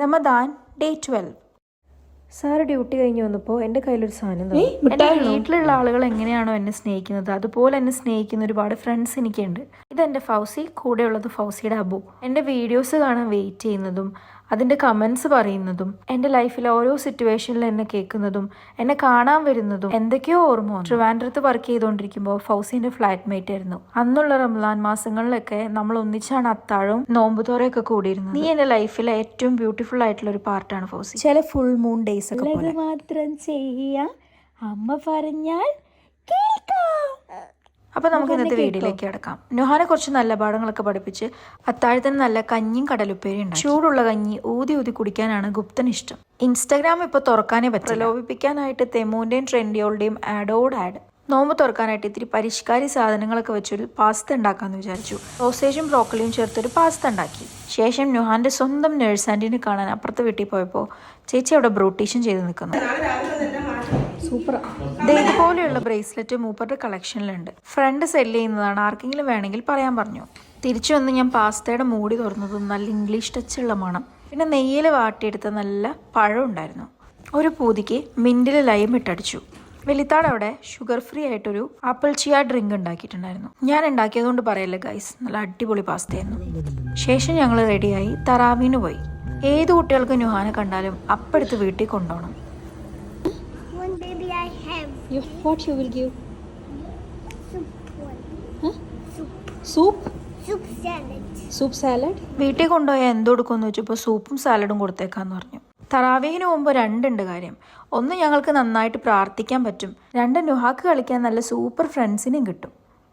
Ramadan day 12. Sir duty കഴിഞ്ഞ് വന്നപ്പോൾ എൻ്റെ കയ്യിലൊരു സാധനം എൻ്റെ വീട്ടിലുള്ള ആളുകൾ എങ്ങനെയാണോ എന്നെ സ്നേഹിക്കുന്നത് അതുപോലെ എന്നെ സ്നേഹിക്കുന്ന ഒരുപാട് ഫ്രണ്ട്സ് എനിക്കുണ്ട്. ഇതെൻ്റെ ഫൗസി, കൂടെയുള്ളത് ഫൗസിയുടെ അബു. എൻ്റെ വീഡിയോസ് കാണാൻ വെയിറ്റ് ചെയ്യുന്നതും അതിൻ്റെ കമൻസ് പറയുന്നതും എൻ്റെ ലൈഫിലെ ഓരോ സിറ്റുവേഷനിൽ എന്നെ കേൾക്കുന്നതും എന്നെ കാണാൻ വരുന്നതും എന്തൊക്കെയോ ഓർമ്മ. ട്രിവാൻഡ്രത്ത് വർക്ക് ചെയ്തുകൊണ്ടിരിക്കുമ്പോൾ ഫൗസിൻ്റെ ഫ്ലാറ്റ്മേറ്റ് ആയിരുന്നു. അന്നുള്ള റംലാൻ മാസങ്ങളിലൊക്കെ നമ്മൾ ഒന്നിച്ചാണ് അത്താഴവും നോമ്പുതോറയൊക്കെ കൂടിയിരുന്നത്. നീ എൻ്റെ ലൈഫിലെ ഏറ്റവും ബ്യൂട്ടിഫുൾ ആയിട്ടുള്ള ഒരു പാർട്ടാണ് ഫൗസി. ചില ഫുൾ മൂൺ ഡേയ്സ് ഒക്കെ മാത്രം ചെയ്യാം, അമ്മ പറഞ്ഞാൽ അപ്പോൾ നമുക്ക് ഇന്നത്തെ വീഡിയോയിലേക്ക് കിടക്കാം. നുഹാനെ കുറച്ച് നല്ല പാഠങ്ങളൊക്കെ പഠിപ്പിച്ച് അത്താഴത്തിന് നല്ല കഞ്ഞിയും കടലുപ്പേരി ഉണ്ട്. ചൂടുള്ള കഞ്ഞി ഊതി ഊതി കുടിക്കാനാണ് ഗുപ്തന് ഇഷ്ടം. ഇൻസ്റ്റാഗ്രാം ഇപ്പോൾ തുറക്കാനേ പറ്റും. പ്രലോഭിപ്പിക്കാനായിട്ട് തെമൂന്റെയും ട്രെൻഡിയോളുടെയും ആഡ് നോമ്പ് തുറക്കാനായിട്ട് ഇത്തിരി പരിഷ്കാരി സാധനങ്ങളൊക്കെ വെച്ചൊരു പാസ്ത ഉണ്ടാക്കാമെന്ന് വിചാരിച്ചു. സോസേജും ബ്രോക്കലിയും ചേർത്തൊരു പാസ്ത ഉണ്ടാക്കി. ശേഷം നുഹാന്റെ സ്വന്തം നേഴ്സ് ആൻറ്റിനെ കാണാൻ അപ്പുറത്ത് വീട്ടിൽ പോയപ്പോൾ ചേച്ചി അവിടെ ബ്യൂട്ടീഷ്യൻ ചെയ്ത് നിൽക്കുന്നു. ഇതുപോലെയുള്ള ബ്രേസ്ലെറ്റ് മൂപ്പറുടെ കളക്ഷനിലുണ്ട്. ഫ്രണ്ട് സെല് ചെയ്യുന്നതാണ്, ആർക്കെങ്കിലും വേണമെങ്കിൽ പറയാൻ പറഞ്ഞു. തിരിച്ചു വന്ന് ഞാൻ പാസ്തയുടെ മൂടി തുറന്നതും നല്ല ഇംഗ്ലീഷ് ടച്ചുള്ള മണം, പിന്നെ നെയ്യിൽ വാട്ടിയെടുത്ത നല്ല പഴം ഉണ്ടായിരുന്നു. ഒരു പൂതിക്ക് മിൻറ്റിൽ ലൈം ഇട്ടടിച്ചു. വെളിത്താടവിടെ ഷുഗർ ഫ്രീ ആയിട്ടൊരു ആപ്പിൾ ചിയ ഡ്രിങ്ക് ഉണ്ടാക്കിയിട്ടുണ്ടായിരുന്നു. ഞാൻ ഉണ്ടാക്കിയതുകൊണ്ട് പറയല്ലേ ഗൈസ്, നല്ല അടിപൊളി പാസ്തയായിരുന്നു. ശേഷം ഞങ്ങൾ റെഡിയായി തറാവീന് പോയി. ഏത് കുട്ടികൾക്ക് നുഹാനെ കണ്ടാലും അപ്പെടുത്ത് വീട്ടിൽ കൊണ്ടുപോകണം. What you will give? Soup? Soup salad? വീട്ടിൽ കൊണ്ടുപോയാൽ എന്ത് കൊടുക്കുമെന്ന് വെച്ചപ്പോൾ സൂപ്പും സാലഡും കൊടുത്തേക്കാന്ന് പറഞ്ഞു. തറാവീഹിന് പോകുമ്പോൾ രണ്ടുണ്ട് കാര്യം. ഒന്ന്, ഞങ്ങൾക്ക് നന്നായിട്ട് പ്രാർത്ഥിക്കാൻ പറ്റും. രണ്ട്, നുഹാക്ക് കളിക്കാൻ നല്ല സൂപ്പർ ഫ്രണ്ട്സിനെയും കിട്ടും.